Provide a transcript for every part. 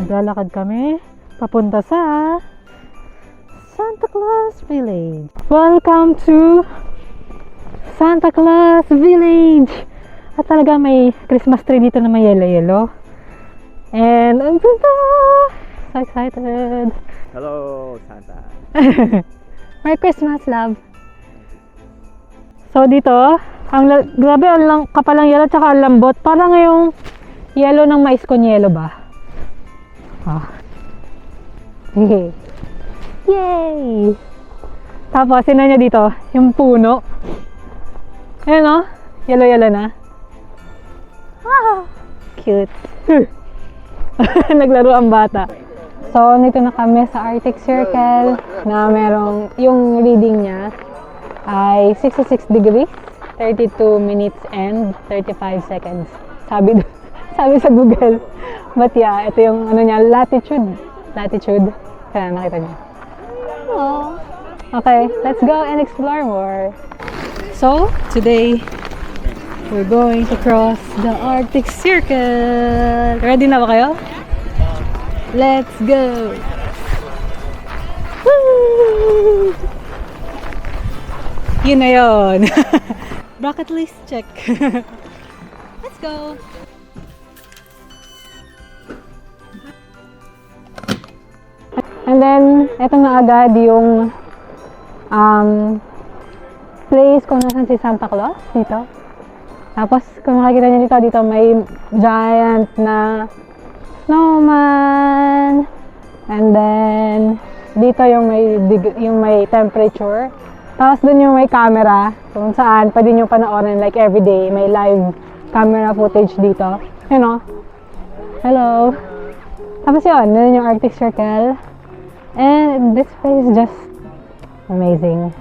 Maglalakad kami papunta sa Santa Claus Village. Welcome to Santa Claus Village! At talaga may Christmas tree dito na may yellow-yellow. And ang ganda! So excited! Hello, Santa! Merry Christmas, love! So dito, grabe ang kapalang yellow tsaka ang lambot. Parang yung yellow ng mais con yellow ba? Yay! Yay! Tapos, sino nyo dito? Yung puno. Ayan o. Yellow-yellow na. Ah! Cute. Naglaro ang bata. So, nito na kami sa Arctic Circle na merong, yung reading niya ay 66 degrees, 32 minutes and 35 seconds. Sabi sa Google. But yeah, ito yung ano niya, latitude. Kaya nakita niyo. Aww. Okay, let's go and explore more. So, today, we're going to cross the Arctic Circle. Ready na ba kayo? Let's go! Woo! Yun na yun. Bucket list check. Let's go! And then, eto na agad yung place kung nasan si Santa Claus dito. Tapos, kung makikita niyo dito may giant na snowman. And then, dito yung may temperature. Tapos, dun yung may camera kung saan pwede nyo panoorin like everyday. May live camera footage dito. You know? Hello! Tapos yun, dun yung Arctic Circle. And this place is just amazing.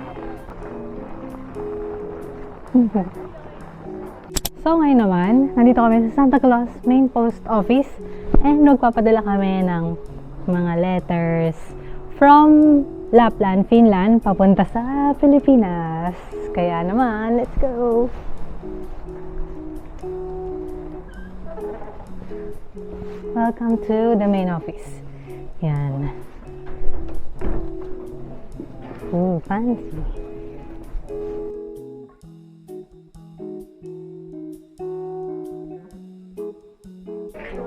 So ngayon naman, nandito kami sa Santa Claus Main Post Office and nagpapadala kami ng mga letters from Lapland, Finland, papunta sa Pilipinas. Kaya naman, let's go! Welcome to the main office. Yan. Ooh, fancy.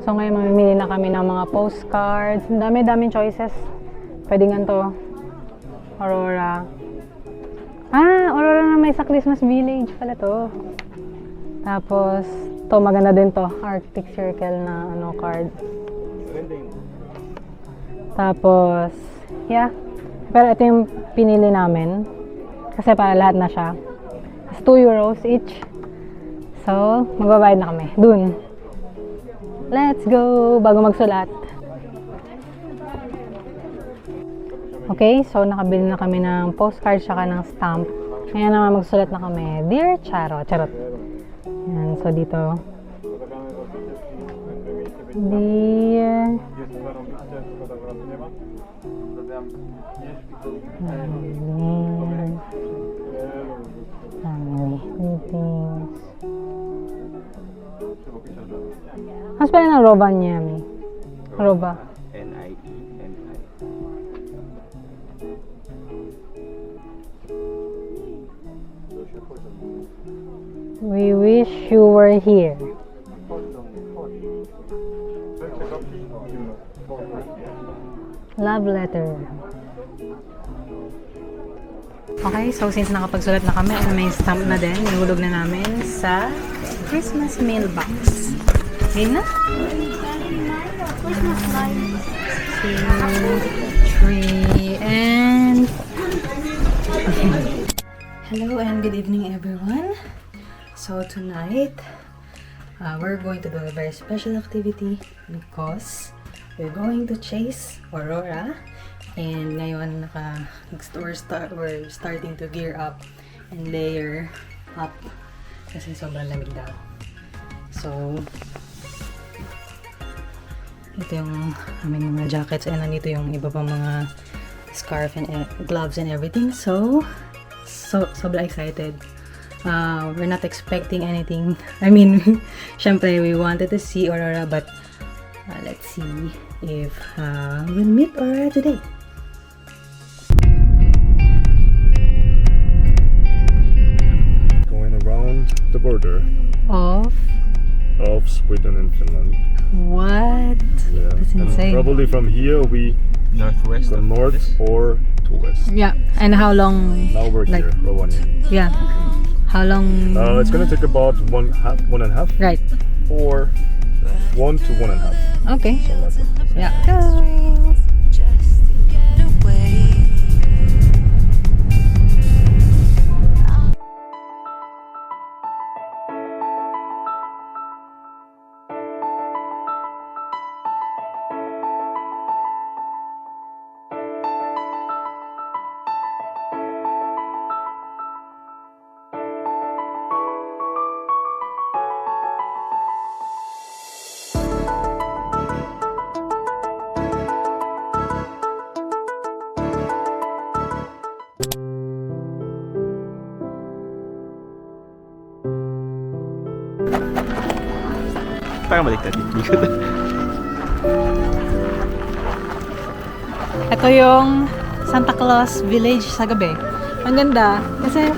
So ngayon mamimili na kami ng mga postcards. Dami-daming choices. Pwede nga to. Aurora. Aurora na may sa Christmas Village pala to. Tapos, to maganda din to. Arctic Circle na card. Tapos, yeah. Pero ito yung pinili namin. Kasi para lahat na siya. It's 2 euros each. So, magbabayad na kami. Dun. Let's go! Bago magsulat. Okay, so nakabili na kami ng postcard saka ng stamp. Ngayon naman magsulat na kami. Dear Charo. Charot. Yan, so dito. Dear family meetings. Mas pala ng Rovaniemi. Rova. N-I-E-N-I. We wish you were here. Love letter. Okay, so since nakapagsulat na kami, may stamp na din, nihulog na namin sa Christmas mailbox. Ayun na. 2, 3, and... Hello and good evening everyone. So tonight, we're going to do a very special activity because we're going to chase Aurora. And ngayon, we're starting to gear up and layer up kasi sobrang lamig daw. So, ito yung aming mga jackets and nandito yung iba pang mga scarf and gloves and everything. So sobrang excited. We're not expecting anything. I mean, syempre we wanted to see Aurora but Let's see if we'll meet or today. Going around the border Of of Sweden and Finland. what? Yeah. That's And insane. probably from here we Northwest. go north or to west. Yeah. And how long? Now we're Like- here, Rovaniemi. Yeah. How long? It's gonna take about one and a half, Right. or 1 to 1.5. Okay. Something like that. Yeah. Go. Just to get away. Parang baliktad. Likod. Ito yung Santa Claus Village sa gabi. Ang ganda kasi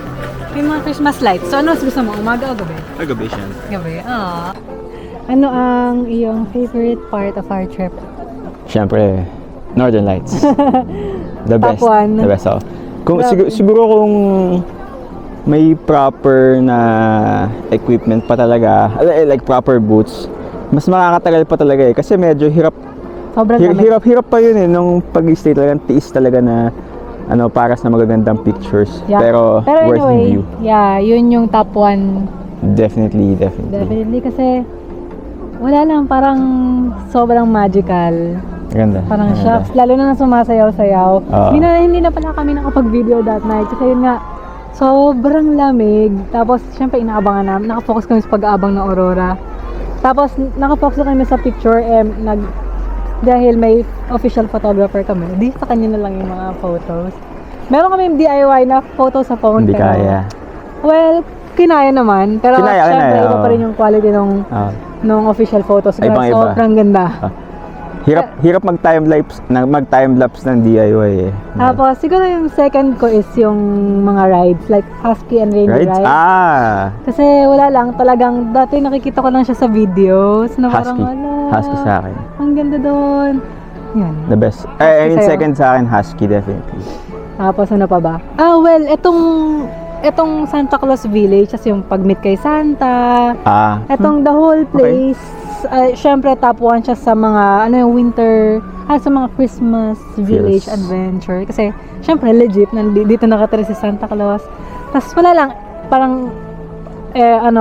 may mga Christmas lights. So ano mas gusto mo? Umaga o gabi? Gabi siya. Gabi. Ah. Ano ang iyong favorite part of our trip? Siyempre, Northern Lights. The Top best. one. The best, oh. Kung, Grabe. siguro kung may proper na equipment pa talaga, like proper boots, mas makakatagal pa talaga eh. Kasi medyo hirap, Sobrang lamig. hirap pa yun eh. Nung pag-stay talaga, tiis talaga na para sa magagandang pictures. Yeah. Pero worth the anyway, view. yeah, yun yung top one. Definitely. Definitely kasi wala lang, parang sobrang magical. Ganda. Parang Ganda. shocks, lalo na sumasayaw-sayaw. Oo. Hindi na pala kami nakapag-video that night kasi yun nga, sobrang lamig. Tapos, syempre, inaabangan namin. Nakafocus kami sa pag-aabang ng aurora. Tapos, nakafocus kami sa picture. Dahil may official photographer kami, di sa kanya na lang yung mga photos. Meron kami DIY na photo sa phone. Hindi pero, kaya. Well, kinaya naman. Pero syempre, iba oo. pa rin yung quality Ah. nung official photos. Grabe, Ibang-iba. sobrang ganda. Hirap mag-time lapse ng DIY eh. Tapos, siguro yung second ko is yung mga rides, like Husky and Rainy Right? Ride. Kasi wala lang, talagang dati nakikita ko lang siya sa videos na parang Husky. wala. Husky sa akin. Ang ganda doon. Yan. The best. Husky sa'yo? Second sa akin, Husky definitely. Tapos ano pa ba? Well, etong Santa Claus Village, kasi yung pag-meet kay Santa, etong the whole place, syempre top 1 siya sa mga, yung winter, sa mga Christmas Village Feels. adventure. Kasi, syempre, legit, dito nakatira si Santa Claus. Tapos, wala lang, parang,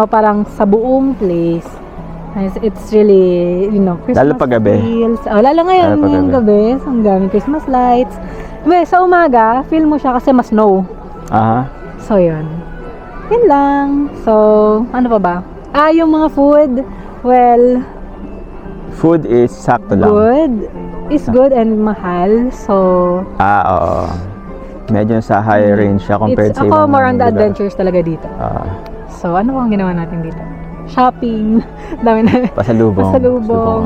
parang sa buong place, it's really, Christmas Lalo pag gabi. feels. Lalo ngayon, Lalo pag ngayong gabi. gabi, ang daming Christmas lights. Sa umaga, feel mo siya kasi mas snow. Aha. So, yun. Yun lang. So, ano pa ba? Yung mga food, well, Food is sakto lang. good. Is good and mahal. So, Oo. Medyo sa high range siya compared sa ako ibang more on the lugar. adventures talaga dito. So, ano bang ginawa natin dito? Shopping. Dami na. Pasalubong. Pasalubong.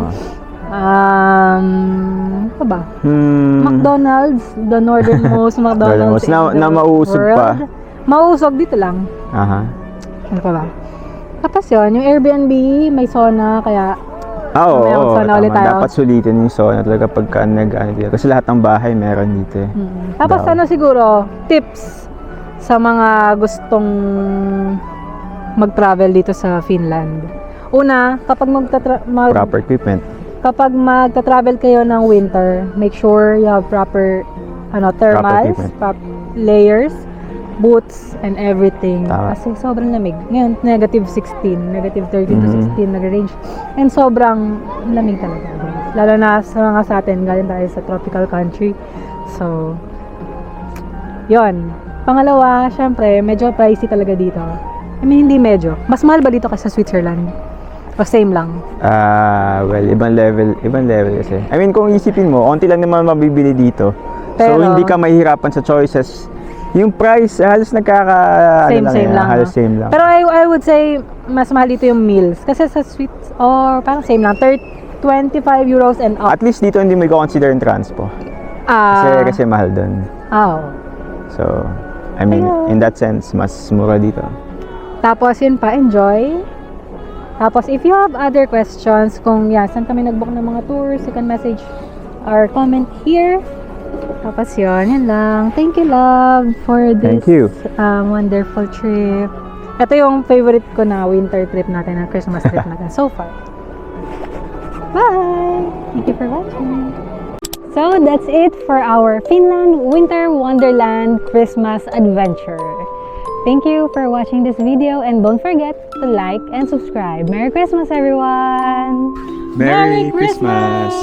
Ano ba? Hmm. McDonald's, the northernmost McDonald's Northernmost. in Na the mausog world. pa. Mausog dito lang. Aha. Ano pa ba? Tapos yun, yung Airbnb, may sauna, kaya Oo. May sauna ulit tayo. Dapat sulitin yung sauna talaga pagka dito. Kasi lahat ng bahay meron dito eh. Tapos Daw. ano siguro, tips sa mga gustong mag-travel dito sa Finland. Una, kapag Proper equipment. kapag magta-travel kayo ng winter, make sure you have proper thermals, equipment. layers, boots, and everything. Tama. Kasi sobrang lamig. Ngayon, negative 16, negative 13 to 16 nag-range. And sobrang lamig talaga. Lalo na sa atin, galing tayo sa tropical country. So, yon. Pangalawa, syempre, medyo pricey talaga dito. I mean, hindi medyo. Mas mahal ba dito kasi sa Switzerland? O same lang? Well, ibang level kasi. I mean, kung isipin mo, konti lang naman mabibili dito. Pero- so, hindi ka mahihirapan sa choices. Yung price, halos Same lang. halos same lang. Pero I would say, mas mahal dito yung meals. Kasi sa Swiss, or parang same lang. 25 euros and up. At least dito hindi mo i-consider yung transpo. Kasi mahal dun. Oh. So, I mean, in that sense, mas mura dito. Tapos yun pa, enjoy. Tapos if you have other questions, kung saan kami nag-book ng mga tours, you can message or comment here. Tapos yun lang. Thank you, love, for this Thank you. Wonderful trip. Ito yung favorite ko na winter trip natin, na Christmas trip natin so far. Bye! Thank you for watching. So that's it for our Finland Winter Wonderland Christmas adventure. Thank you for watching this video, and don't forget to like and subscribe. Merry Christmas, everyone! Merry Christmas!